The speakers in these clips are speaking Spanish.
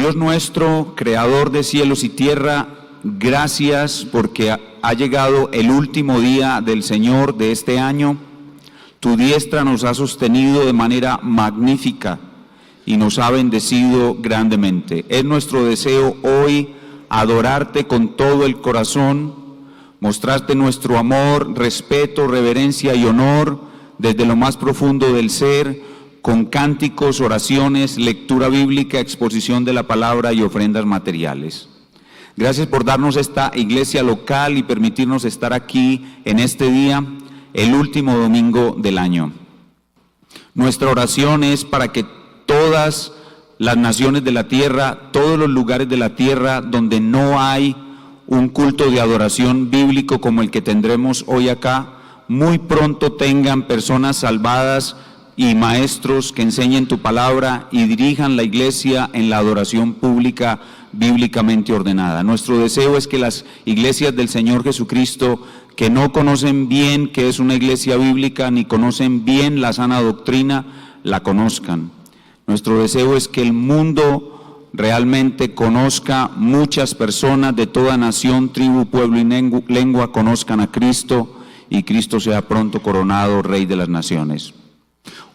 Dios nuestro, creador de cielos y tierra, gracias porque ha llegado el último día del Señor de este año. Tu diestra nos ha sostenido de manera magnífica y nos ha bendecido grandemente. Es nuestro deseo hoy adorarte con todo el corazón, mostrarte nuestro amor, respeto, reverencia y honor desde lo más profundo del ser, con cánticos, oraciones, lectura bíblica, exposición de la palabra y ofrendas materiales. Gracias por darnos esta iglesia local y permitirnos estar aquí en este día, el último domingo del año. Nuestra oración es para que todas las naciones de la tierra, todos los lugares de la tierra donde no hay un culto de adoración bíblico como el que tendremos hoy acá, muy pronto tengan personas salvadas y maestros que enseñen tu palabra y dirijan la iglesia en la adoración pública bíblicamente ordenada. Nuestro deseo es que las iglesias del Señor Jesucristo, que no conocen bien qué es una iglesia bíblica, ni conocen bien la sana doctrina, la conozcan. Nuestro deseo es que el mundo realmente conozca, muchas personas de toda nación, tribu, pueblo y lengua conozcan a Cristo y Cristo sea pronto coronado Rey de las naciones.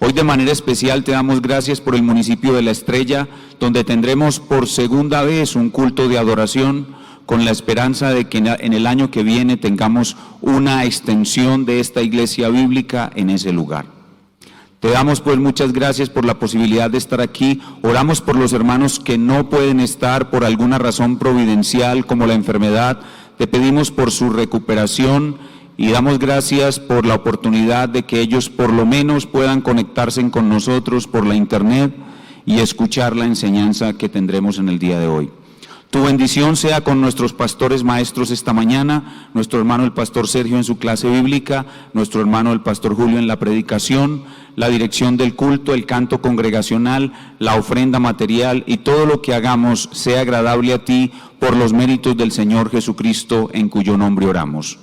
Hoy de manera especial te damos gracias por el municipio de La Estrella, donde tendremos por segunda vez un culto de adoración, con la esperanza de que en el año que viene tengamos una extensión de esta iglesia bíblica en ese lugar. Te damos pues muchas gracias por la posibilidad de estar aquí. Oramos por los hermanos que no pueden estar por alguna razón providencial como la enfermedad. Te pedimos por su recuperación y damos gracias por la oportunidad de que ellos por lo menos puedan conectarse con nosotros por la internet y escuchar la enseñanza que tendremos en el día de hoy. Tu bendición sea con nuestros pastores maestros esta mañana, nuestro hermano el pastor Sergio en su clase bíblica, nuestro hermano el pastor Julio en la predicación, la dirección del culto, el canto congregacional, la ofrenda material y todo lo que hagamos sea agradable a ti por los méritos del Señor Jesucristo en cuyo nombre oramos.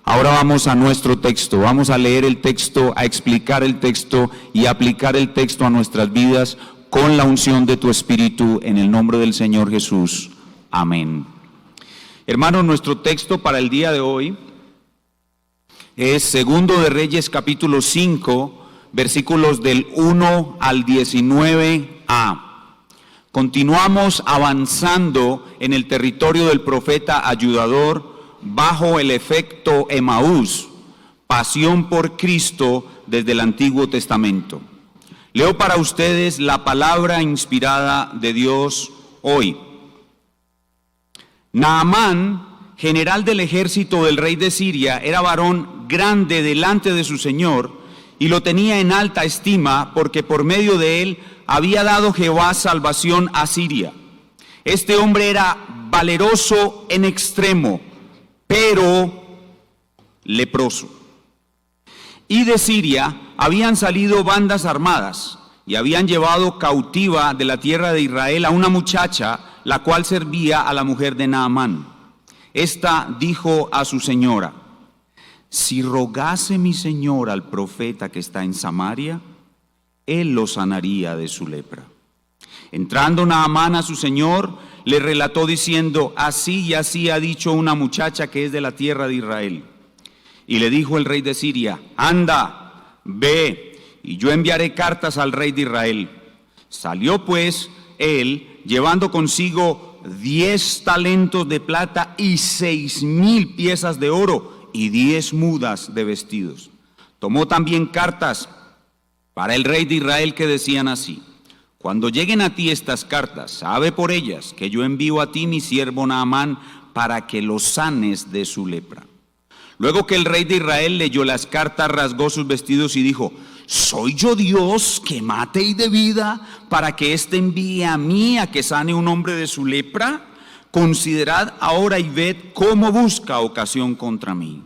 Ahora vamos a nuestro texto, vamos a leer el texto, a explicar el texto y a aplicar el texto a nuestras vidas con la unción de tu Espíritu en el nombre del Señor Jesús. Amén. Hermanos, nuestro texto para el día de hoy es Segundo de Reyes capítulo 5, versículos del 1 al 19a. Continuamos avanzando en el territorio del profeta ayudador bajo el efecto Emaús, pasión por Cristo desde el Antiguo Testamento. Leo para ustedes la palabra inspirada de Dios hoy. Naamán, general del ejército del rey de Siria, era varón grande delante de su señor y lo tenía en alta estima porque por medio de él había dado Jehová salvación a Siria. Este hombre era valeroso en extremo, pero leproso. Y de Siria habían salido bandas armadas y habían llevado cautiva de la tierra de Israel a una muchacha, la cual servía a la mujer de Naamán. Esta dijo a su señora: si rogase mi señor al profeta que está en Samaria, él lo sanaría de su lepra. Entrando Naamán a su señor, le relató diciendo: así y así ha dicho una muchacha que es de la tierra de Israel. Y le dijo el rey de Siria: anda, ve, y yo enviaré cartas al rey de Israel. Salió pues él, llevando consigo 10 talentos de plata y 6,000 piezas de oro y 10 mudas de vestidos. Tomó también cartas para el rey de Israel que decían así: cuando lleguen a ti estas cartas, sabe por ellas que yo envío a ti mi siervo Naamán para que lo sanes de su lepra. Luego que el rey de Israel leyó las cartas, rasgó sus vestidos y dijo: ¿soy yo Dios que mate y dé vida para que éste envíe a mí a que sane un hombre de su lepra? Considerad ahora y ved cómo busca ocasión contra mí.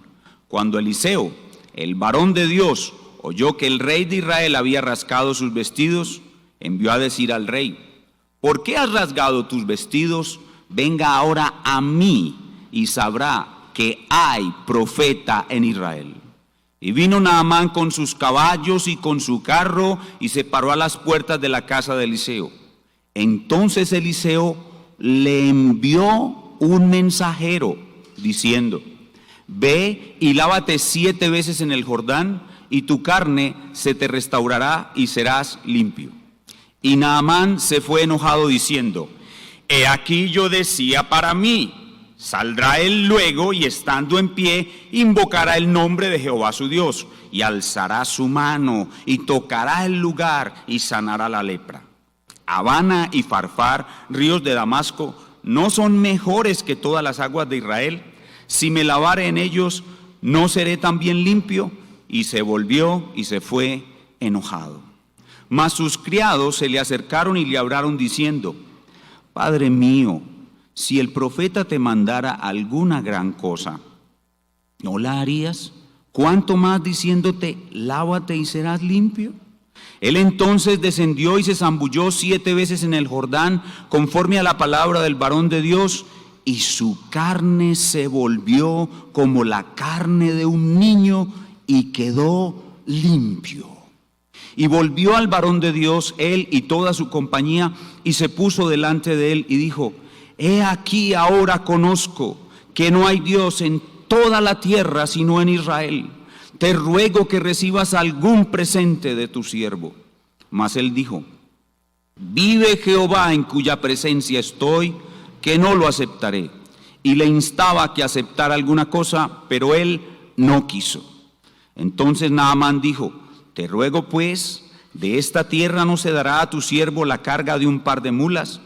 Cuando Eliseo, el varón de Dios, oyó que el rey de Israel había rasgado sus vestidos, envió a decir al rey: ¿por qué has rasgado tus vestidos? Venga ahora a mí y sabrá que hay profeta en Israel. Y vino Naamán con sus caballos y con su carro y se paró a las puertas de la casa de Eliseo. Entonces Eliseo le envió un mensajero diciendo: ve y lávate 7 veces en el Jordán, y tu carne se te restaurará y serás limpio. Y Naamán se fue enojado diciendo: he aquí yo decía para mí, saldrá él luego y estando en pie invocará el nombre de Jehová su Dios, y alzará su mano y tocará el lugar y sanará la lepra. Habana y Farfar, ríos de Damasco, ¿no son mejores que todas las aguas de Israel? Si me lavare en ellos, ¿no seré también limpio? Y se volvió y se fue enojado. Mas sus criados se le acercaron y le hablaron diciendo: Padre mío, si el profeta te mandara alguna gran cosa, ¿no la harías? ¿Cuánto más diciéndote: lávate y serás limpio? Él entonces descendió y se zambulló 7 veces en el Jordán, conforme a la palabra del varón de Dios, y su carne se volvió como la carne de un niño, y quedó limpio. Y volvió al varón de Dios, él y toda su compañía, y se puso delante de él y dijo: he aquí ahora conozco que no hay Dios en toda la tierra sino en Israel. Te ruego que recibas algún presente de tu siervo. Mas él dijo: vive Jehová en cuya presencia estoy, que no lo aceptaré. Y le instaba a que aceptara alguna cosa, pero él no quiso. Entonces Naamán dijo: te ruego pues, de esta tierra no se dará a tu siervo la carga de un par de mulas,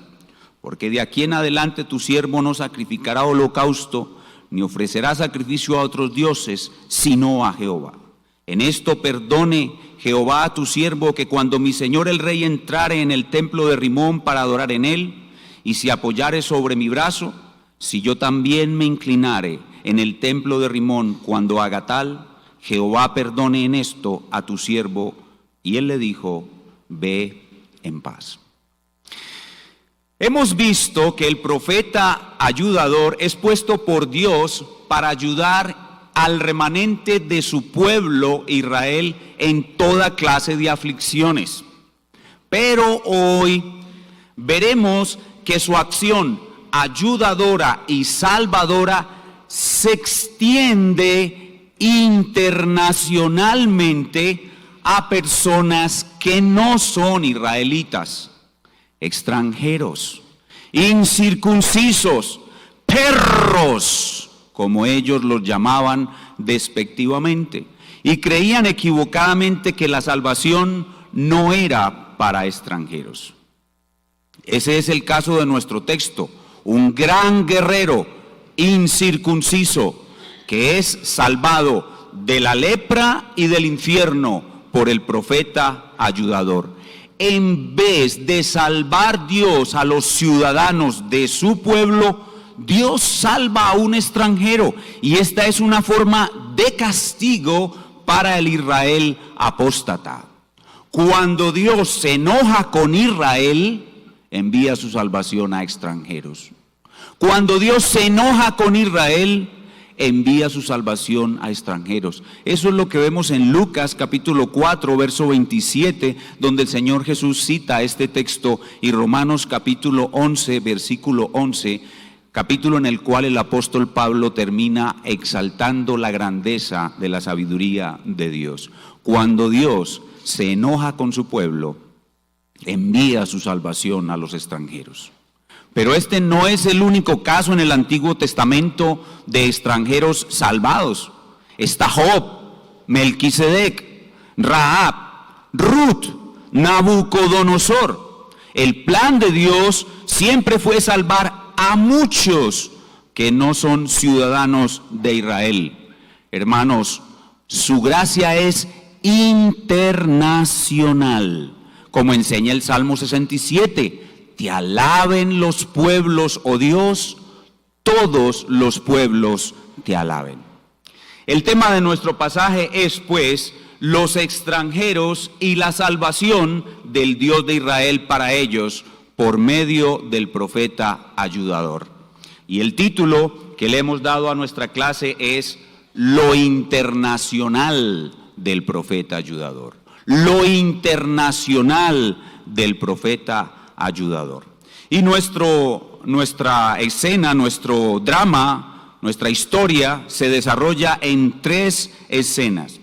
porque de aquí en adelante tu siervo no sacrificará holocausto, ni ofrecerá sacrificio a otros dioses, sino a Jehová. En esto perdone Jehová a tu siervo, que cuando mi señor el rey entrare en el templo de Rimón para adorar en él, y se apoyare sobre mi brazo, si yo también me inclinare en el templo de Rimón cuando haga tal, Jehová perdone en esto a tu siervo. Y él le dijo: ve en paz. Hemos visto que el profeta ayudador es puesto por Dios para ayudar al remanente de su pueblo Israel en toda clase de aflicciones. Pero hoy veremos que su acción ayudadora y salvadora se extiende internacionalmente a personas que no son israelitas, extranjeros, incircuncisos, perros, como ellos los llamaban despectivamente, y creían equivocadamente que la salvación no era para extranjeros. Ese es el caso de nuestro texto: un gran guerrero incircunciso que es salvado de la lepra y del infierno por el profeta ayudador. En vez de salvar Dios a los ciudadanos de su pueblo, Dios salva a un extranjero, y esta es una forma de castigo para el Israel apóstata. Cuando Dios se enoja con Israel, envía su salvación a extranjeros. Cuando Dios se enoja con Israel, envía su salvación a extranjeros. Eso es lo que vemos en Lucas capítulo 4, verso 27, donde el Señor Jesús cita este texto, y Romanos capítulo 11, versículo 11, capítulo en el cual el apóstol Pablo termina exaltando la grandeza de la sabiduría de Dios. Cuando Dios se enoja con su pueblo, envía su salvación a los extranjeros. Pero este no es el único caso en el Antiguo Testamento de extranjeros salvados. Está Job, Melquisedec, Rahab, Ruth, Nabucodonosor. El plan de Dios siempre fue salvar a muchos que no son ciudadanos de Israel. Hermanos, su gracia es internacional, como enseña el Salmo 67. Te alaben los pueblos, oh Dios, todos los pueblos te alaben. El tema de nuestro pasaje es, pues, los extranjeros y la salvación del Dios de Israel para ellos por medio del profeta ayudador. Y el título que le hemos dado a nuestra clase es Lo internacional del profeta ayudador. Lo internacional del profeta ayudador. Y nuestra escena, nuestro drama, nuestra historia se desarrolla en 3 escenas.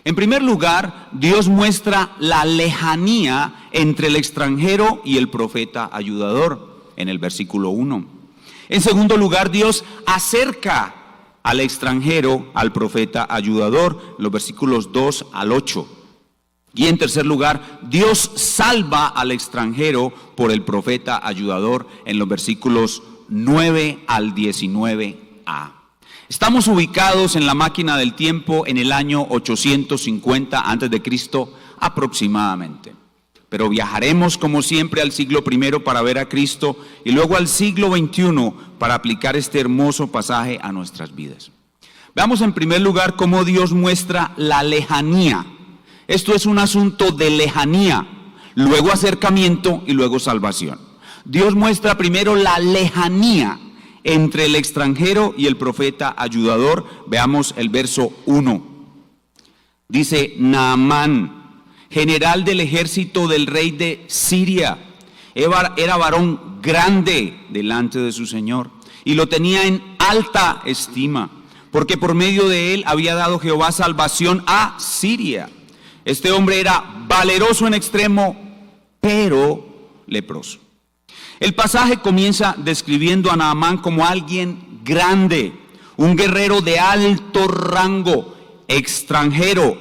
En primer lugar, Dios muestra la lejanía entre el extranjero y el profeta ayudador, en el versículo 1. En segundo lugar, Dios acerca al extranjero al profeta ayudador, los versículos 2 al 8. Y en tercer lugar, Dios salva al extranjero por el profeta ayudador en los versículos 9 al 19a. Estamos ubicados en la máquina del tiempo en el año 850 a.C. aproximadamente. Pero viajaremos como siempre al siglo I para ver a Cristo y luego al siglo XXI para aplicar este hermoso pasaje a nuestras vidas. Veamos en primer lugar cómo Dios muestra la lejanía. Esto es un asunto de lejanía, luego acercamiento y luego salvación. Dios muestra primero la lejanía entre el extranjero y el profeta ayudador. Veamos el verso 1. Dice: Naamán, general del ejército del rey de Siria, era varón grande delante de su señor y lo tenía en alta estima, porque por medio de él había dado Jehová salvación a Siria. Este hombre era valeroso en extremo, pero leproso. El pasaje comienza describiendo a Naamán como alguien grande, un guerrero de alto rango, extranjero,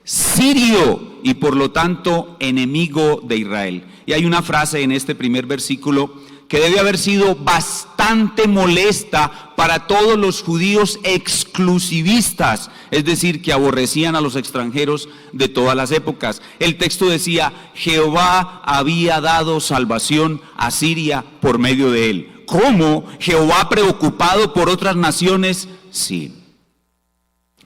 sirio y por lo tanto enemigo de Israel. Y hay una frase en este primer versículo que debe haber sido bastante molesta para todos los judíos exclusivistas, es decir, que aborrecían a los extranjeros de todas las épocas. El texto decía: Jehová había dado salvación a Siria por medio de él. ¿Cómo? ¿Jehová preocupado por otras naciones? Sí.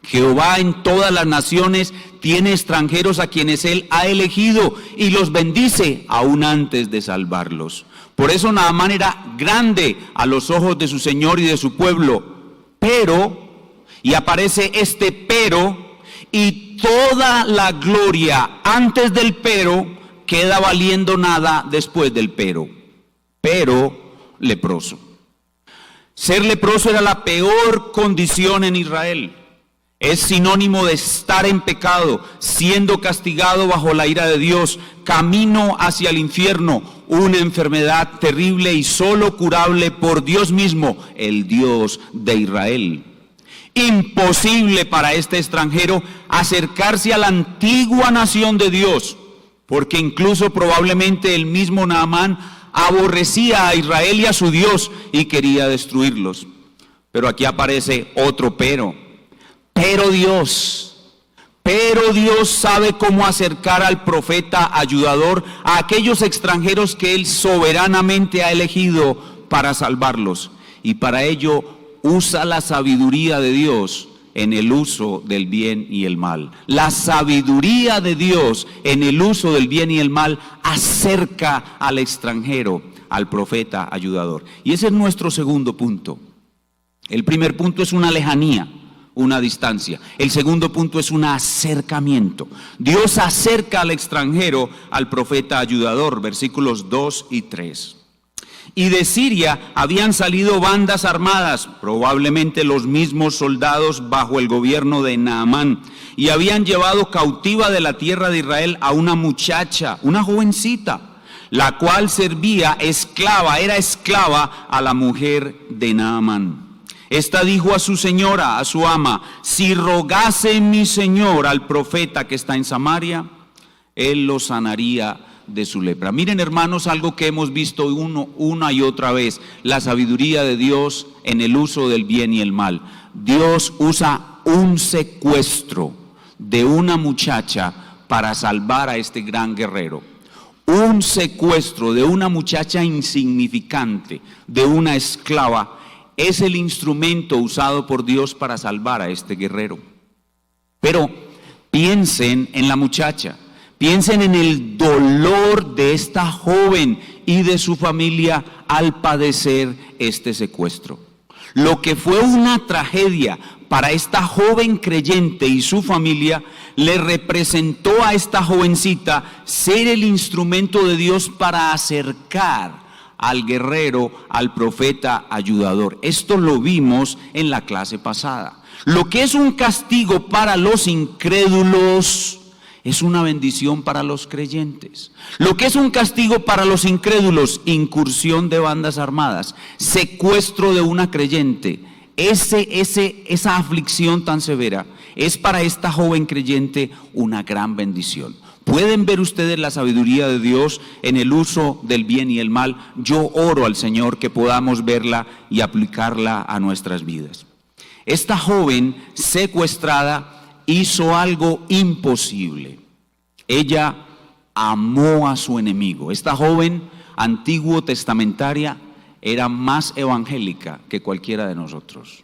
Jehová en todas las naciones tiene extranjeros a quienes él ha elegido y los bendice aún antes de salvarlos. Por eso Naamán era grande a los ojos de su Señor y de su pueblo. Pero, y aparece este pero, y toda la gloria antes del pero queda valiendo nada después del pero. Pero leproso. Ser leproso era la peor condición en Israel. Es sinónimo de estar en pecado, siendo castigado bajo la ira de Dios, camino hacia el infierno, una enfermedad terrible y solo curable por Dios mismo, el Dios de Israel. Imposible para este extranjero acercarse a la antigua nación de Dios, porque incluso probablemente el mismo Naamán aborrecía a Israel y a su Dios y quería destruirlos. Pero aquí aparece otro pero. Pero Dios sabe cómo acercar al profeta ayudador a aquellos extranjeros que él soberanamente ha elegido para salvarlos. Y para ello usa la sabiduría de Dios en el uso del bien y el mal. La sabiduría de Dios en el uso del bien y el mal acerca al extranjero, al profeta ayudador. Y ese es nuestro segundo punto. El primer punto es una lejanía, una distancia. El segundo punto es un acercamiento. Dios acerca al extranjero al profeta ayudador, versículos 2 y 3. Y de Siria habían salido bandas armadas, probablemente los mismos soldados bajo el gobierno de Naamán, y habían llevado cautiva de la tierra de Israel a una muchacha, una jovencita, la cual servía esclava, era esclava a la mujer de Naamán. Esta dijo a su señora, a su ama: si rogase mi señor al profeta que está en Samaria, él lo sanaría de su lepra. Miren, hermanos, algo que hemos visto una y otra vez: la sabiduría de Dios en el uso del bien y el mal. Dios usa un secuestro de una muchacha para salvar a este gran guerrero. Un secuestro de una muchacha insignificante, de una esclava, es el instrumento usado por Dios para salvar a este guerrero. Pero piensen en la muchacha, piensen en el dolor de esta joven y de su familia al padecer este secuestro. Lo que fue una tragedia para esta joven creyente y su familia, le representó a esta jovencita ser el instrumento de Dios para acercar al guerrero, al profeta ayudador. Esto lo vimos en la clase pasada. Lo que es un castigo para los incrédulos es una bendición para los creyentes. Lo que es un castigo para los incrédulos, incursión de bandas armadas, secuestro de una creyente, esa aflicción tan severa, es para esta joven creyente una gran bendición. Pueden ver ustedes la sabiduría de Dios en el uso del bien y el mal. Yo oro al Señor que podamos verla y aplicarla a nuestras vidas. Esta joven secuestrada hizo algo imposible. Ella amó a su enemigo. Esta joven antiguo testamentaria era más evangélica que cualquiera de nosotros.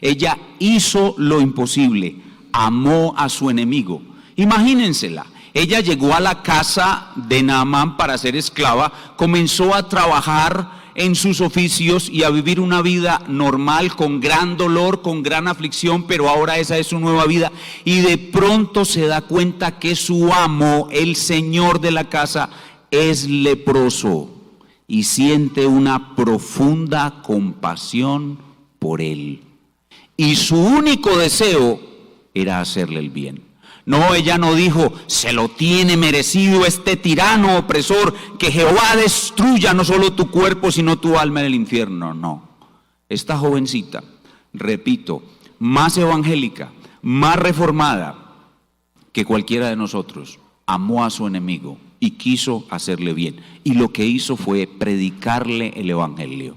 Ella hizo lo imposible, amó a su enemigo. Imagínensela. Ella llegó a la casa de Naamán para ser esclava, comenzó a trabajar en sus oficios y a vivir una vida normal, con gran dolor, con gran aflicción, pero ahora esa es su nueva vida. Y de pronto se da cuenta que su amo, el señor de la casa, es leproso y siente una profunda compasión por él. Y su único deseo era hacerle el bien. No, ella no dijo, se lo tiene merecido este tirano opresor, que Jehová destruya no solo tu cuerpo, sino tu alma en el infierno. No, esta jovencita, repito, más evangélica, más reformada que cualquiera de nosotros, amó a su enemigo y quiso hacerle bien. Y lo que hizo fue predicarle el evangelio.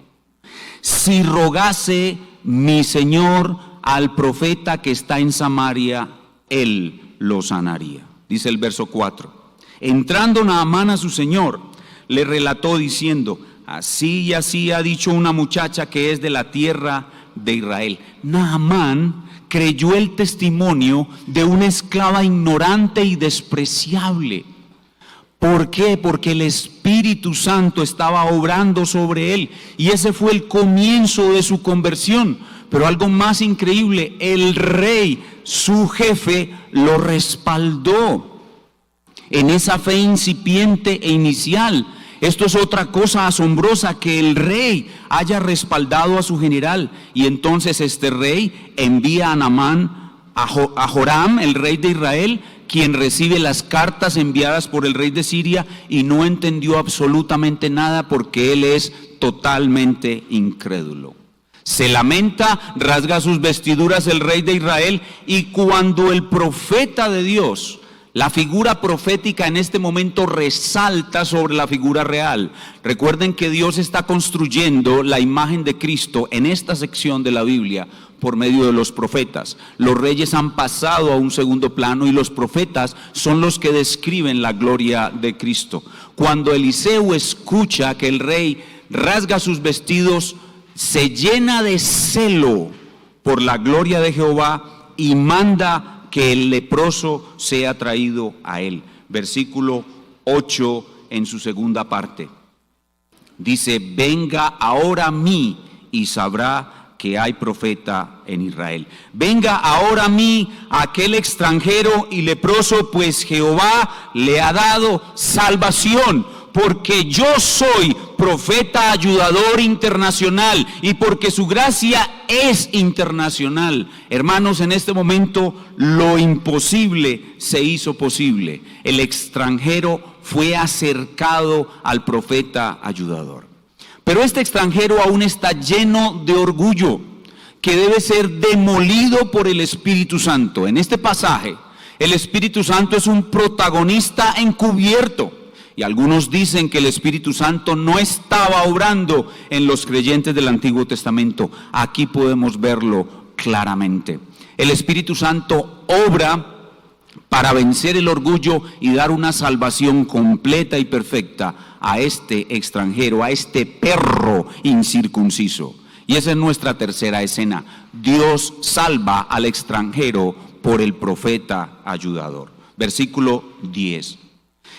Si rogase mi Señor al profeta que está en Samaria, él lo sanaría. Dice el verso 4. Entrando Naamán a su señor, le relató diciendo, así y así ha dicho una muchacha que es de la tierra de Israel. Naamán creyó el testimonio de una esclava ignorante y despreciable. ¿Por qué? Porque el Espíritu Santo estaba obrando sobre él y ese fue el comienzo de su conversión. Pero algo más increíble, el rey, su jefe, lo respaldó en esa fe incipiente e inicial. Esto es otra cosa asombrosa, que el rey haya respaldado a su general. Y entonces este rey envía a Naamán a Joram, el rey de Israel, quien recibe las cartas enviadas por el rey de Siria y no entendió absolutamente nada porque él es totalmente incrédulo. Se lamenta, rasga sus vestiduras el rey de Israel, y cuando el profeta de Dios, la figura profética en este momento resalta sobre la figura real. Recuerden que Dios está construyendo la imagen de Cristo en esta sección de la Biblia por medio de los profetas. Los reyes han pasado a un segundo plano y los profetas son los que describen la gloria de Cristo. Cuando Eliseo escucha que el rey rasga sus vestidos, se llena de celo por la gloria de Jehová y manda que el leproso sea traído a él. Versículo 8 en su segunda parte. Dice, venga ahora a mí y sabrá que hay profeta en Israel. Venga ahora a mí aquel extranjero y leproso, pues Jehová le ha dado salvación. Porque yo soy profeta ayudador internacional y porque su gracia es internacional. Hermanos, en este momento lo imposible se hizo posible. El extranjero fue acercado al profeta ayudador. Pero este extranjero aún está lleno de orgullo que debe ser demolido por el Espíritu Santo. En este pasaje, el Espíritu Santo es un protagonista encubierto. Y algunos dicen que el Espíritu Santo no estaba obrando en los creyentes del Antiguo Testamento. Aquí podemos verlo claramente. El Espíritu Santo obra para vencer el orgullo y dar una salvación completa y perfecta a este extranjero, a este perro incircunciso. Y esa es nuestra tercera escena. Dios salva al extranjero por el profeta ayudador. Versículo 10.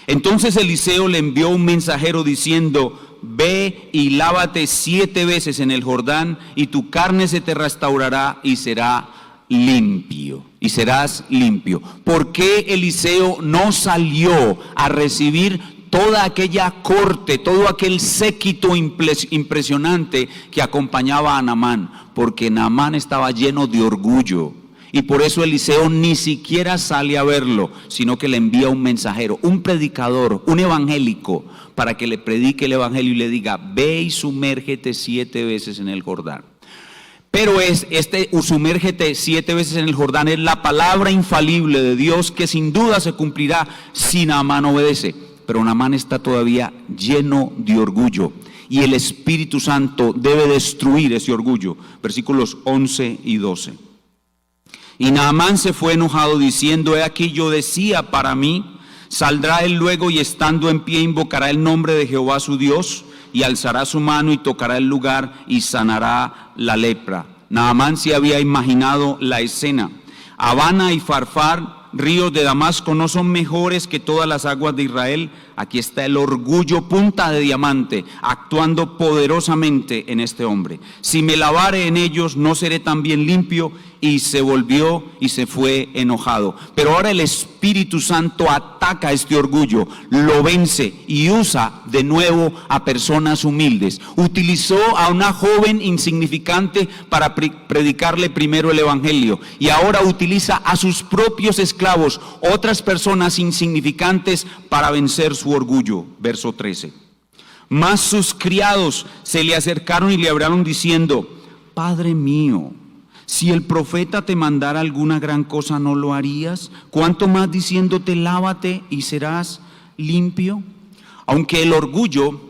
Entonces Eliseo le envió un mensajero diciendo, ve y lávate 7 veces en el Jordán y tu carne se te restaurará y será limpio. Y serás limpio. ¿Por qué Eliseo no salió a recibir toda aquella corte, todo aquel séquito impresionante que acompañaba a Naamán? Porque Naamán estaba lleno de orgullo. Y por eso Eliseo ni siquiera sale a verlo, sino que le envía un mensajero, un predicador, un evangélico, para que le predique el evangelio y le diga: ve y sumérgete 7 veces en el Jordán. Pero sumérgete 7 veces en el Jordán es la palabra infalible de Dios, que sin duda se cumplirá si Naamán obedece. Pero Naamán está todavía lleno de orgullo, y el Espíritu Santo debe destruir ese orgullo. Versículos 11 y 12. Y Naamán se fue enojado diciendo: he aquí, yo decía para mí, saldrá él luego y estando en pie invocará el nombre de Jehová su Dios, y alzará su mano y tocará el lugar y sanará la lepra. Naamán se había imaginado la escena. Habana y Farfar, ríos de Damasco, ¿no son mejores que todas las aguas de Israel? Aquí está el orgullo punta de diamante, actuando poderosamente en este hombre. Si me lavare en ellos, ¿no seré también limpio? Y se volvió y se fue enojado. Pero ahora el Espíritu Santo ataca este orgullo, lo vence y usa de nuevo a personas humildes. Utilizó a una joven insignificante para predicarle primero el evangelio, y ahora utiliza a sus propios esclavos, otras personas insignificantes, para vencer su orgullo. Verso 13. Mas sus criados se le acercaron y le hablaron diciendo: Padre mío, si el profeta te mandara alguna gran cosa, ¿no lo harías? ¿Cuánto más diciéndote: lávate y serás limpio? Aunque el orgullo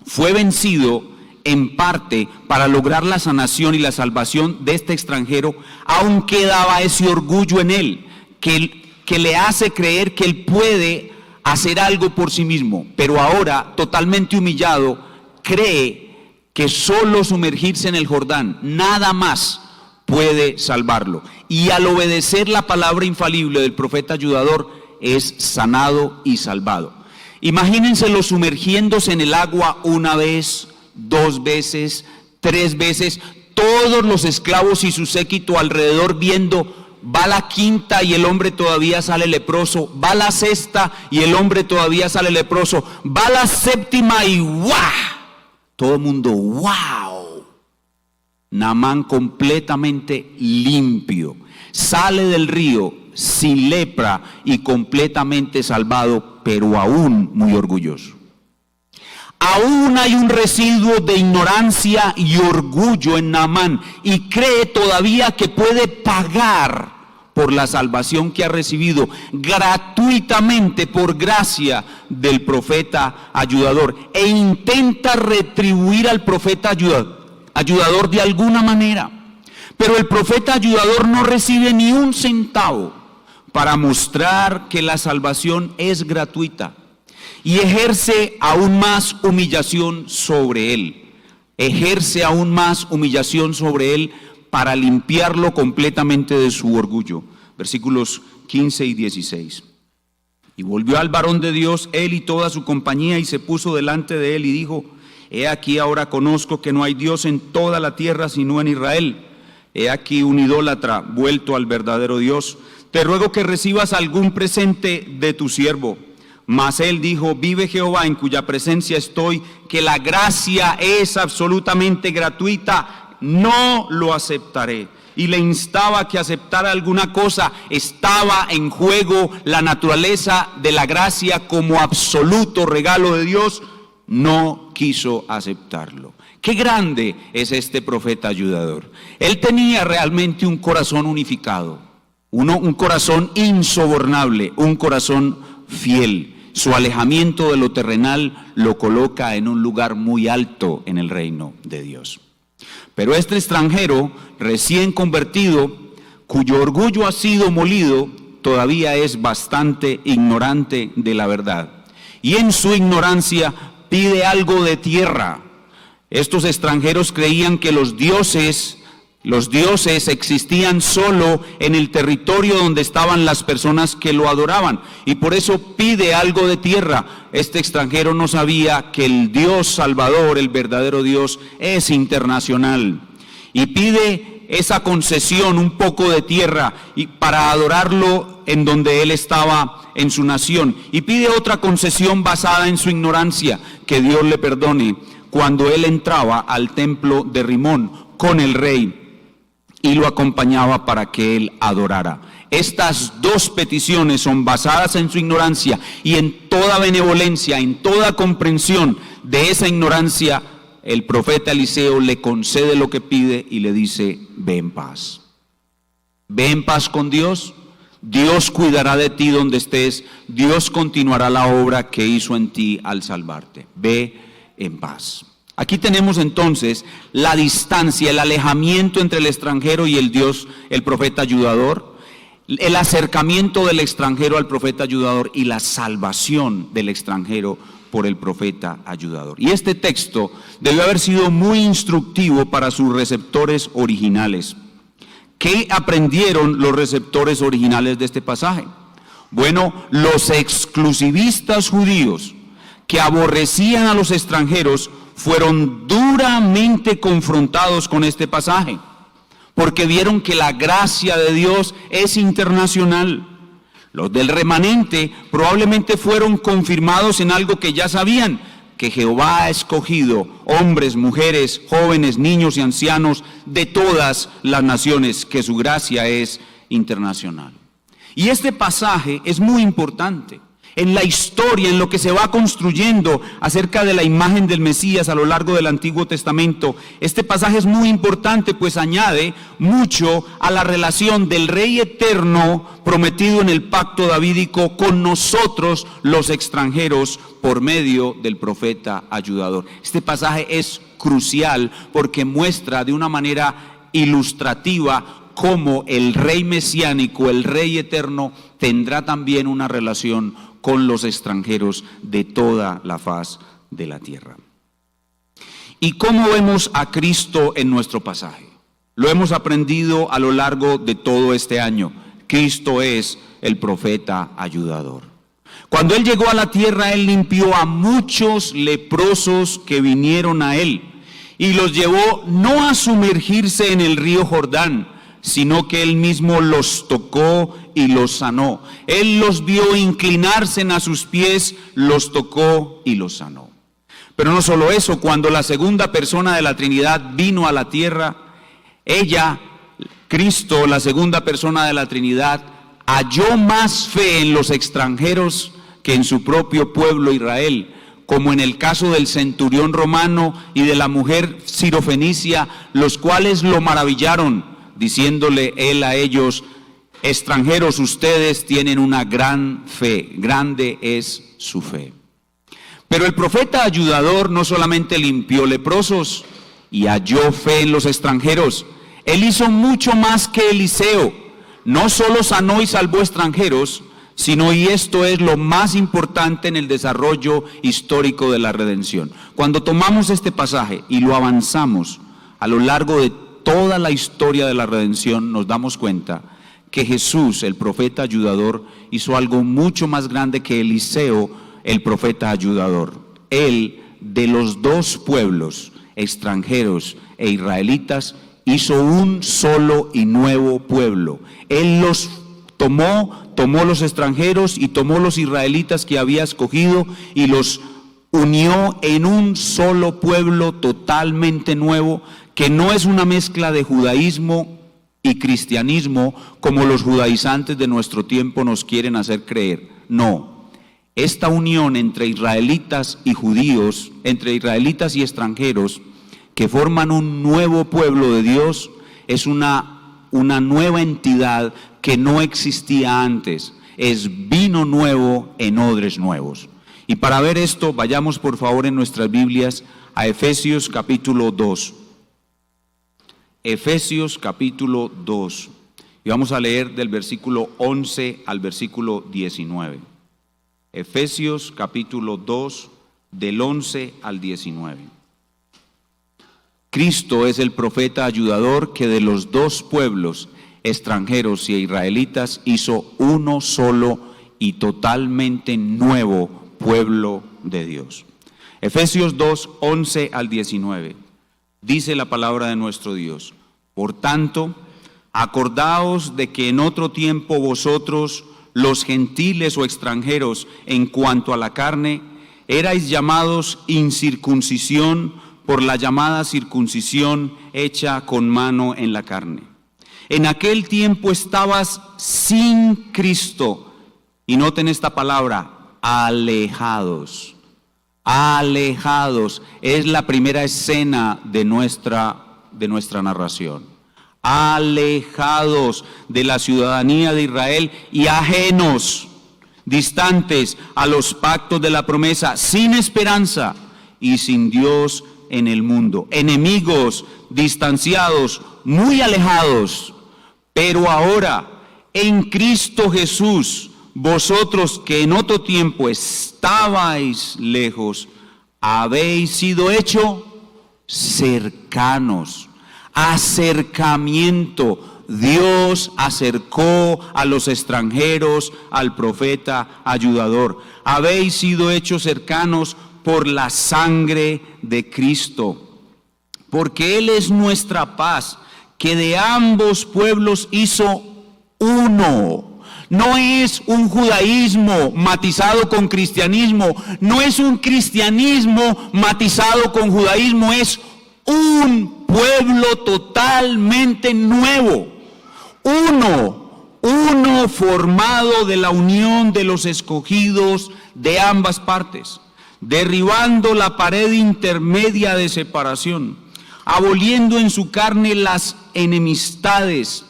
fue vencido en parte para lograr la sanación y la salvación de este extranjero, aún quedaba ese orgullo en él, que le hace creer que él puede hacer algo por sí mismo. Pero ahora, totalmente humillado, cree que solo sumergirse en el Jordán, nada más, puede salvarlo. Y al obedecer la palabra infalible del profeta ayudador, es sanado y salvado. Imagínenselo sumergiéndose en el agua 1 vez, 2 veces, 3 veces, todos los esclavos y su séquito alrededor viendo. Va la 5ª y el hombre todavía sale leproso. Va la 6ª y el hombre todavía sale leproso. Va la 7ª y ¡guau! Todo el mundo ¡wow! Naamán completamente limpio, sale del río sin lepra y completamente salvado, pero aún muy orgulloso. Aún hay un residuo de ignorancia y orgullo en Naamán, y cree todavía que puede pagar por la salvación que ha recibido gratuitamente por gracia del profeta ayudador, e intenta retribuir al profeta ayudador de alguna manera. Pero el profeta ayudador no recibe ni un centavo para mostrar que la salvación es gratuita, y ejerce aún más humillación sobre él. Ejerce aún más humillación sobre él para limpiarlo completamente de su orgullo. Versículos 15 y 16. Y volvió al varón de Dios, él y toda su compañía, y se puso delante de él y dijo: he aquí, ahora conozco que no hay Dios en toda la tierra sino en Israel. He aquí un idólatra vuelto al verdadero Dios. Te ruego que recibas algún presente de tu siervo. Mas él dijo: vive Jehová, en cuya presencia estoy, que la gracia es absolutamente gratuita, no lo aceptaré. Y le instaba que aceptara alguna cosa. Estaba en juego la naturaleza de la gracia como absoluto regalo de Dios. No quiso aceptarlo. Qué grande es este profeta ayudador. Él tenía realmente un corazón unificado, un corazón insobornable, un corazón fiel. Su alejamiento de lo terrenal lo coloca en un lugar muy alto en el reino de Dios. Pero este extranjero recién convertido, cuyo orgullo ha sido molido, todavía es bastante ignorante de la verdad. Y en su ignorancia pide algo de tierra. Estos extranjeros creían que los dioses existían solo en el territorio donde estaban las personas que lo adoraban, y por eso pide algo de tierra. Este extranjero no sabía que el Dios Salvador, el verdadero Dios, es internacional, y pide esa concesión, un poco de tierra, y para adorarlo en donde él estaba en su nación. Y pide otra concesión basada en su ignorancia, que Dios le perdone, cuando él entraba al templo de Rimón con el rey y lo acompañaba para que él adorara. Estas dos peticiones son basadas en su ignorancia, y en toda benevolencia, en toda comprensión de esa ignorancia, el profeta Eliseo le concede lo que pide y le dice: ve en paz. Ve en paz con Dios. Dios cuidará de ti donde estés. Dios continuará la obra que hizo en ti al salvarte. Ve en paz. Aquí tenemos entonces la distancia, el alejamiento entre el extranjero y el Dios, el profeta ayudador, el acercamiento del extranjero al profeta ayudador y la salvación del extranjero por el profeta ayudador. Y este texto debió haber sido muy instructivo para sus receptores originales. ¿Qué aprendieron los receptores originales de este pasaje? Bueno, los exclusivistas judíos que aborrecían a los extranjeros fueron duramente confrontados con este pasaje, porque vieron que la gracia de Dios es internacional. Los del remanente probablemente fueron confirmados en algo que ya sabían, que Jehová ha escogido hombres, mujeres, jóvenes, niños y ancianos de todas las naciones, que su gracia es internacional. Y este pasaje es muy importante en la historia, en lo que se va construyendo acerca de la imagen del Mesías a lo largo del Antiguo Testamento. Este pasaje es muy importante, pues añade mucho a la relación del Rey eterno prometido en el pacto davídico con nosotros los extranjeros por medio del profeta ayudador. Este pasaje es crucial porque muestra de una manera ilustrativa cómo el Rey mesiánico, el Rey eterno, tendrá también una relación con los extranjeros de toda la faz de la tierra. ¿Y cómo vemos a Cristo en nuestro pasaje? Lo hemos aprendido a lo largo de todo este año. Cristo es el profeta ayudador. Cuando Él llegó a la tierra, Él limpió a muchos leprosos que vinieron a Él y los llevó no a sumergirse en el río Jordán, sino que Él mismo los tocó y los sanó. Él los vio inclinarse a sus pies, los tocó y los sanó. Pero no solo eso, cuando la segunda persona de la Trinidad vino a la tierra, ella, Cristo, la segunda persona de la Trinidad, halló más fe en los extranjeros que en su propio pueblo Israel, como en el caso del centurión romano y de la mujer sirofenicia, los cuales lo maravillaron, diciéndole él a ellos: extranjeros, ustedes tienen una gran fe, grande es su fe. Pero el profeta ayudador no solamente limpió leprosos y halló fe en los extranjeros, él hizo mucho más que Eliseo. No solo sanó y salvó extranjeros, sino, y esto es lo más importante en el desarrollo histórico de la redención, cuando tomamos este pasaje y lo avanzamos a lo largo de toda la historia de la redención, nos damos cuenta que Jesús, el profeta ayudador, hizo algo mucho más grande que Eliseo, el profeta ayudador. Él, de los dos pueblos, extranjeros e israelitas, hizo un solo y nuevo pueblo. Él los tomó los extranjeros y tomó los israelitas que había escogido y los unió en un solo pueblo totalmente nuevo, que no es una mezcla de judaísmo y cristianismo como los judaizantes de nuestro tiempo nos quieren hacer creer. No, esta unión entre israelitas y judíos, entre israelitas y extranjeros, que forman un nuevo pueblo de Dios, es una nueva entidad que no existía antes. Es vino nuevo en odres nuevos. Y para ver esto, vayamos por favor en nuestras Biblias a Efesios capítulo 2. Efesios capítulo 2. Y vamos a leer del versículo 11 al versículo 19. Efesios capítulo 2, del 11 al 19. Cristo es el profeta ayudador que de los dos pueblos, extranjeros y israelitas, hizo uno solo y totalmente nuevo pueblo de Dios. Efesios 2, 11 al 19. Dice la palabra de nuestro Dios: Por tanto, acordaos de que en otro tiempo vosotros, los gentiles o extranjeros, en cuanto a la carne, erais llamados incircuncisión por la llamada circuncisión hecha con mano en la carne. En aquel tiempo estabas sin Cristo, y noten esta palabra, alejados. Alejados es la primera escena de nuestra narración. Alejados de la ciudadanía de Israel y ajenos, distantes a los pactos de la promesa, sin esperanza y sin Dios en el mundo, enemigos, distanciados, muy alejados. Pero ahora, en Cristo Jesús, vosotros que en otro tiempo estabais lejos, habéis sido hechos cercanos. Acercamiento. Dios acercó a los extranjeros al profeta ayudador. Habéis sido hechos cercanos por la sangre de Cristo, porque Él es nuestra paz, que de ambos pueblos hizo uno. No es un judaísmo matizado con cristianismo, no es un cristianismo matizado con judaísmo, es un pueblo totalmente nuevo, uno formado de la unión de los escogidos de ambas partes, derribando la pared intermedia de separación, aboliendo en su carne las enemistades.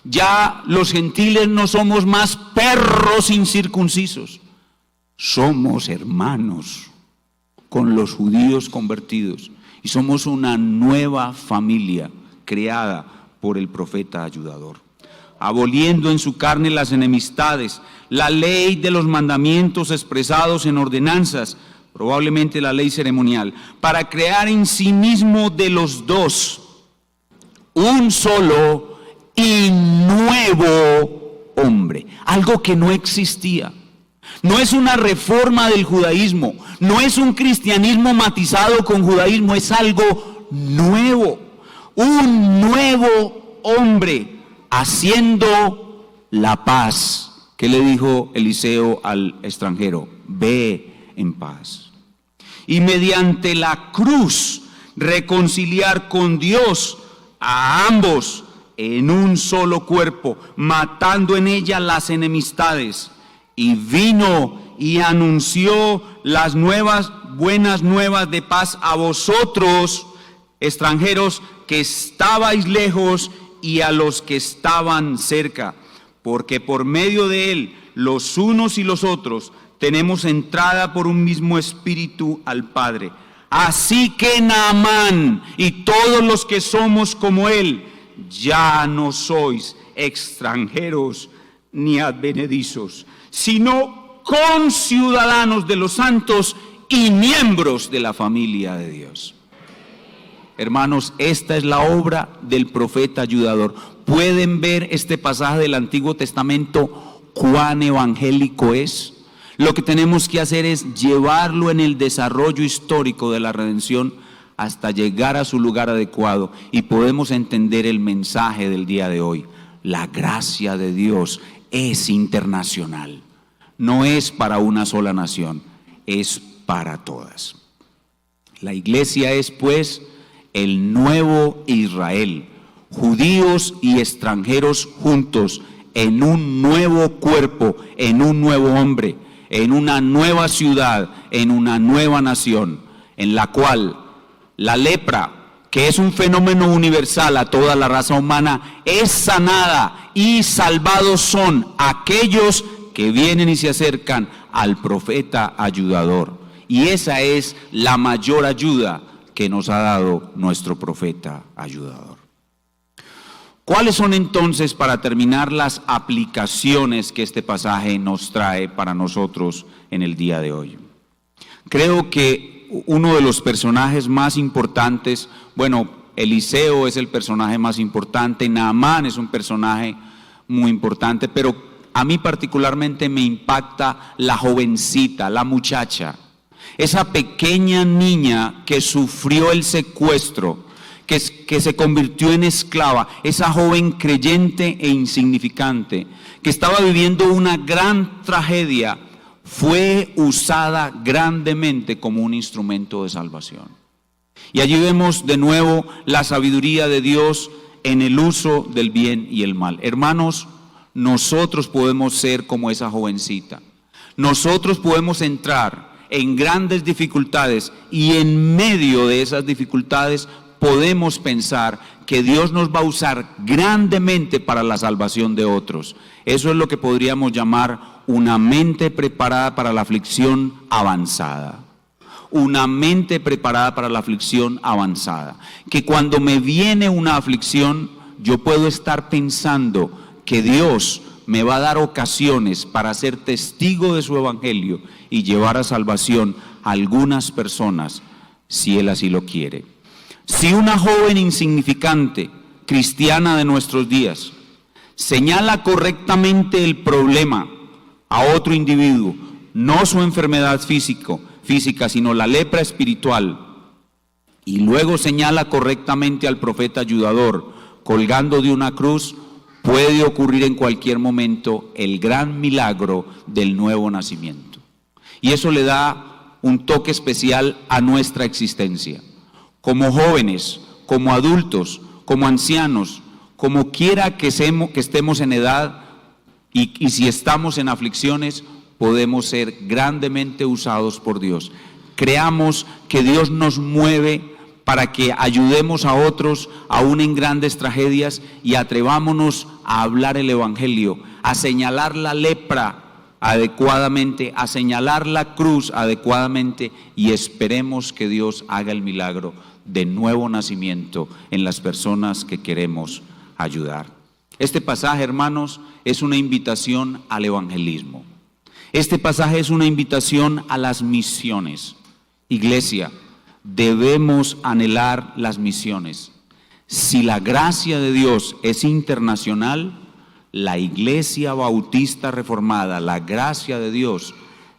Ya los gentiles no somos más perros incircuncisos, somos hermanos con los judíos convertidos. Y somos una nueva familia creada por el profeta ayudador, aboliendo en su carne las enemistades, la ley de los mandamientos expresados en ordenanzas, probablemente la ley ceremonial, para crear en sí mismo de los dos un solo y nuevo hombre, algo que no existía. No es una reforma del judaísmo, no es un cristianismo matizado con judaísmo, es algo nuevo, un nuevo hombre haciendo la paz. ¿Qué le dijo Eliseo al extranjero? Ve en paz. Y mediante la cruz reconciliar con Dios a ambos en un solo cuerpo, matando en ella las enemistades. Y vino y anunció las buenas nuevas de paz a vosotros, extranjeros, que estabais lejos, y a los que estaban cerca, porque por medio de él, los unos y los otros, tenemos entrada por un mismo espíritu al Padre. Así que Naamán y todos los que somos como él, ya no sois extranjeros ni advenedizos, sino conciudadanos de los santos y miembros de la familia de Dios. Hermanos, esta es la obra del profeta ayudador. ¿Pueden ver este pasaje del Antiguo Testamento cuán evangélico es? Lo que tenemos que hacer es llevarlo en el desarrollo histórico de la redención hasta llegar a su lugar adecuado, y podemos entender el mensaje del día de hoy. La gracia de Dios es internacional, no es para una sola nación, es para todas. La iglesia es pues el nuevo Israel, judíos y extranjeros juntos en un nuevo cuerpo, en un nuevo hombre, en una nueva ciudad, en una nueva nación, en la cual la lepra, que es un fenómeno universal a toda la raza humana, es sanada, y salvados son aquellos que vienen y se acercan al profeta ayudador. Y esa es la mayor ayuda que nos ha dado nuestro profeta ayudador. ¿Cuáles son entonces, para terminar, las aplicaciones que este pasaje nos trae para nosotros en el día de hoy? Creo que uno de los personajes más importantes, Eliseo es el personaje más importante, Naamán es un personaje muy importante, pero a mí particularmente me impacta la jovencita, la muchacha, esa pequeña niña que sufrió el secuestro, que se convirtió en esclava, esa joven creyente e insignificante, que estaba viviendo una gran tragedia, fue usada grandemente como un instrumento de salvación. Y allí vemos de nuevo la sabiduría de Dios en el uso del bien y el mal. Hermanos, nosotros podemos ser como esa jovencita. Nosotros podemos entrar en grandes dificultades y en medio de esas dificultades podemos pensar que Dios nos va a usar grandemente para la salvación de otros. Eso es lo que podríamos llamar una mente preparada para la aflicción avanzada. Una mente preparada para la aflicción avanzada. Que cuando me viene una aflicción, yo puedo estar pensando que Dios me va a dar ocasiones para ser testigo de su evangelio y llevar a salvación a algunas personas, si Él así lo quiere. Si una joven insignificante, cristiana de nuestros días, señala correctamente el problema a otro individuo, no su enfermedad física, sino la lepra espiritual, y luego señala correctamente al profeta ayudador colgando de una cruz, puede ocurrir en cualquier momento el gran milagro del nuevo nacimiento. Y eso le da un toque especial a nuestra existencia. Como jóvenes, como adultos, como ancianos, como quiera que estemos en edad y si estamos en aflicciones, podemos ser grandemente usados por Dios. Creamos que Dios nos mueve para que ayudemos a otros, aún en grandes tragedias, y atrevámonos a hablar el evangelio, a señalar la lepra adecuadamente, a señalar la cruz adecuadamente, y esperemos que Dios haga el milagro de nuevo nacimiento en las personas que queremos ayudar. Este pasaje, hermanos, es una invitación al evangelismo. Este pasaje es una invitación a las misiones. Iglesia, debemos anhelar las misiones. Si la gracia de Dios es internacional, la Iglesia Bautista Reformada, la gracia de Dios,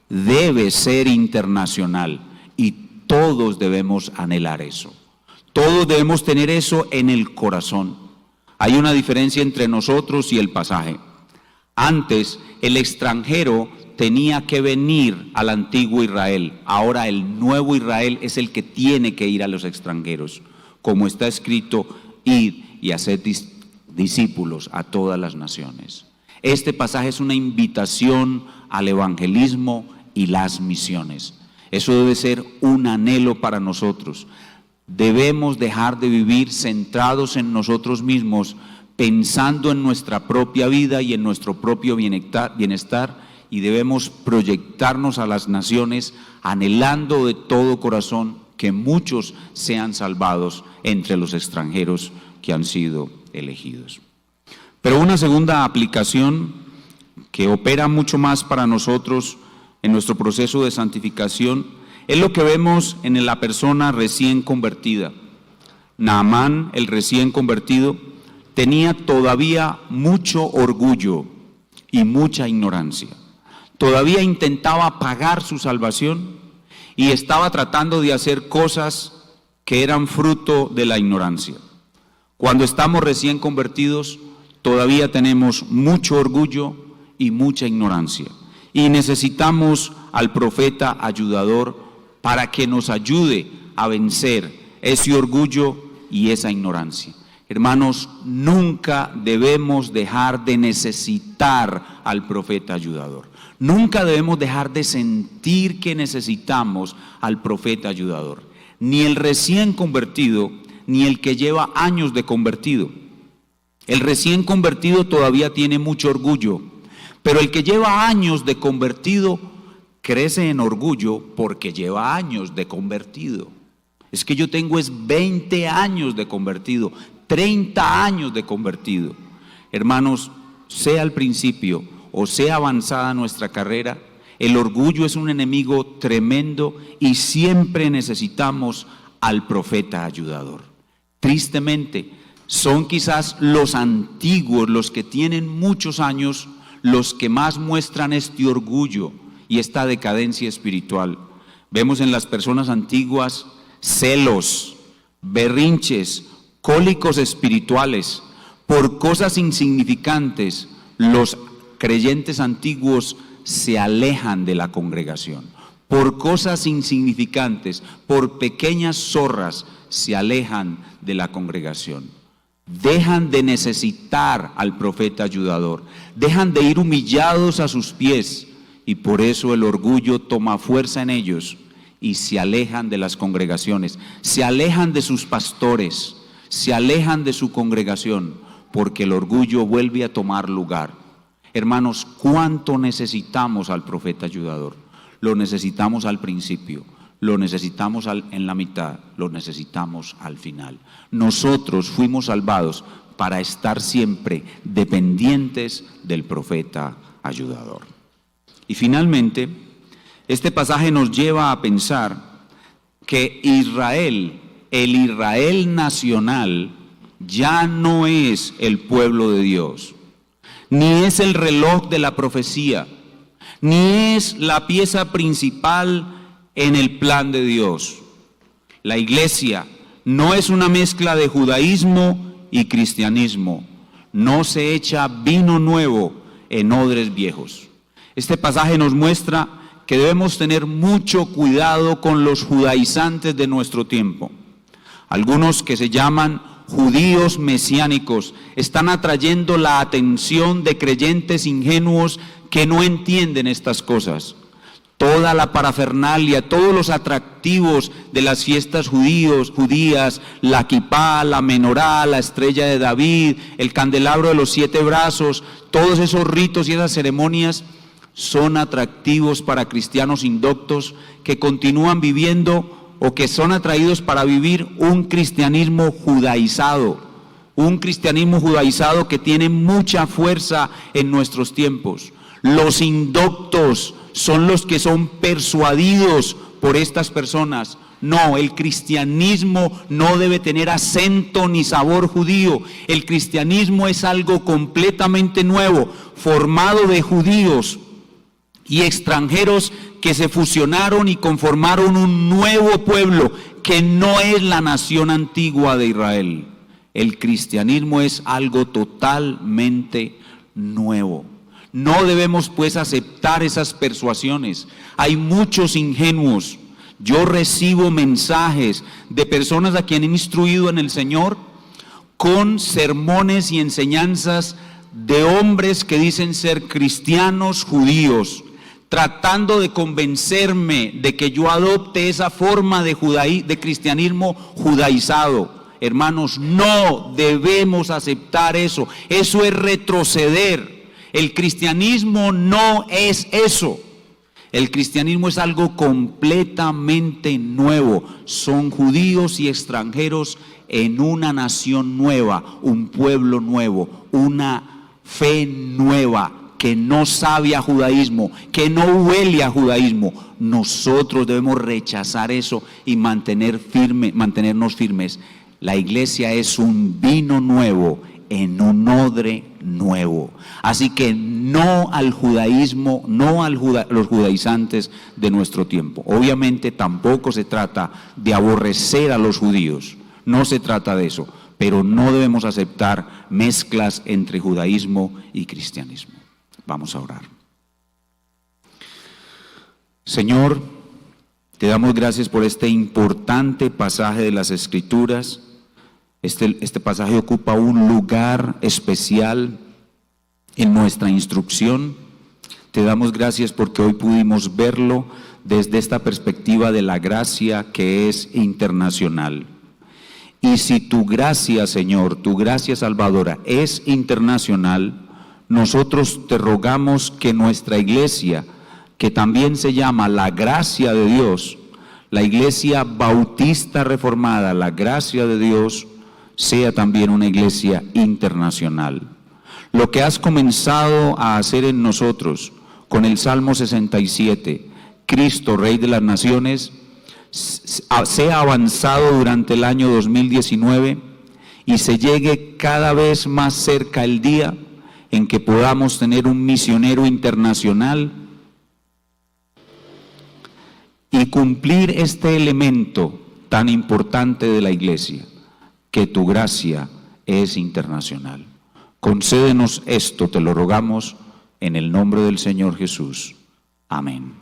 debe ser internacional y todos debemos anhelar eso. Todos debemos tener eso en el corazón. Hay una diferencia entre nosotros y el pasaje. Antes, el extranjero tenía que venir al antiguo Israel. Ahora el nuevo Israel es el que tiene que ir a los extranjeros. Como está escrito, id y haced discípulos a todas las naciones. Este pasaje es una invitación al evangelismo y las misiones. Eso debe ser un anhelo para nosotros. Debemos dejar de vivir centrados en nosotros mismos, pensando en nuestra propia vida y en nuestro propio bienestar, y debemos proyectarnos a las naciones anhelando de todo corazón que muchos sean salvados entre los extranjeros que han sido elegidos. Pero una segunda aplicación que opera mucho más para nosotros en nuestro proceso de santificación es lo que vemos en la persona recién convertida. Naamán, el recién convertido, tenía todavía mucho orgullo y mucha ignorancia. Todavía intentaba pagar su salvación y estaba tratando de hacer cosas que eran fruto de la ignorancia. Cuando estamos recién convertidos, todavía tenemos mucho orgullo y mucha ignorancia. Y necesitamos al profeta ayudador para que nos ayude a vencer ese orgullo y esa ignorancia. Hermanos, nunca debemos dejar de necesitar al profeta ayudador. Nunca debemos dejar de sentir que necesitamos al profeta ayudador. Ni el recién convertido, ni el que lleva años de convertido. El recién convertido todavía tiene mucho orgullo, pero el que lleva años de convertido crece en orgullo porque lleva años de convertido. Es que yo tengo 20 años de convertido, 30 años de convertido. Hermanos, sea al principio o sea avanzada nuestra carrera, el orgullo es un enemigo tremendo y siempre necesitamos al profeta ayudador. Tristemente, son quizás los antiguos, los que tienen muchos años, los que más muestran este orgullo y esta decadencia espiritual. Vemos en las personas antiguas celos, berrinches, cólicos espirituales, por cosas insignificantes, los creyentes antiguos se alejan de la congregación. Por cosas insignificantes, por pequeñas zorras, se alejan de la congregación. Dejan de necesitar al profeta ayudador, dejan de ir humillados a sus pies, y por eso el orgullo toma fuerza en ellos y se alejan de las congregaciones, se alejan de sus pastores, se alejan de su congregación, porque el orgullo vuelve a tomar lugar. Hermanos, ¿cuánto necesitamos al profeta ayudador? Lo necesitamos al principio, lo necesitamos en la mitad, lo necesitamos al final. Nosotros fuimos salvados para estar siempre dependientes del profeta ayudador. Y finalmente, este pasaje nos lleva a pensar que Israel, el Israel nacional, ya no es el pueblo de Dios, ni es el reloj de la profecía, ni es la pieza principal en el plan de Dios. La iglesia no es una mezcla de judaísmo y cristianismo. No se echa vino nuevo en odres viejos. Este pasaje nos muestra que debemos tener mucho cuidado con los judaizantes de nuestro tiempo. Algunos que se llaman judíos mesiánicos están atrayendo la atención de creyentes ingenuos que no entienden estas cosas. Toda la parafernalia, todos los atractivos de las fiestas judías, la kipá, la menorá, la estrella de David, el candelabro de los 7 brazos, todos esos ritos y esas ceremonias son atractivos para cristianos indoctos que continúan viviendo o que son atraídos para vivir un cristianismo judaizado que tiene mucha fuerza en nuestros tiempos. Los indoctos son los que son persuadidos por estas personas. No, el cristianismo no debe tener acento ni sabor judío. El cristianismo es algo completamente nuevo, formado de judíos y extranjeros que se fusionaron y conformaron un nuevo pueblo que no es la nación antigua de Israel. El cristianismo es algo totalmente nuevo. No debemos pues aceptar esas persuasiones. Hay muchos ingenuos. Yo recibo mensajes de personas a quien he instruido en el Señor con sermones y enseñanzas de hombres que dicen ser cristianos judíos, tratando de convencerme de que yo adopte esa forma de cristianismo judaizado. Hermanos, no debemos aceptar eso. Eso es retroceder. El cristianismo no es eso. El cristianismo es algo completamente nuevo. Son judíos y extranjeros en una nación nueva, un pueblo nuevo, una fe nueva que no sabe a judaísmo, que no huele a judaísmo. Nosotros debemos rechazar eso y mantenernos firmes. La iglesia es un vino nuevo en un odre nuevo. Así que no al judaísmo, no a los judaizantes de nuestro tiempo. Obviamente tampoco se trata de aborrecer a los judíos, no se trata de eso, pero no debemos aceptar mezclas entre judaísmo y cristianismo. Vamos a orar. Señor, te damos gracias por este importante pasaje de las Escrituras. Este pasaje ocupa un lugar especial en nuestra instrucción. Te damos gracias porque hoy pudimos verlo desde esta perspectiva de la gracia que es internacional. Y si tu gracia, Señor, tu gracia salvadora es internacional, nosotros te rogamos que nuestra iglesia, que también se llama la gracia de Dios, la iglesia bautista reformada, la gracia de Dios, sea también una iglesia internacional. Lo que has comenzado a hacer en nosotros con el Salmo 67, Cristo, Rey de las Naciones, sea avanzado durante el año 2019 y se llegue cada vez más cerca el día en que podamos tener un misionero internacional y cumplir este elemento tan importante de la iglesia, que tu gracia es internacional. Concédenos esto, te lo rogamos, en el nombre del Señor Jesús. Amén.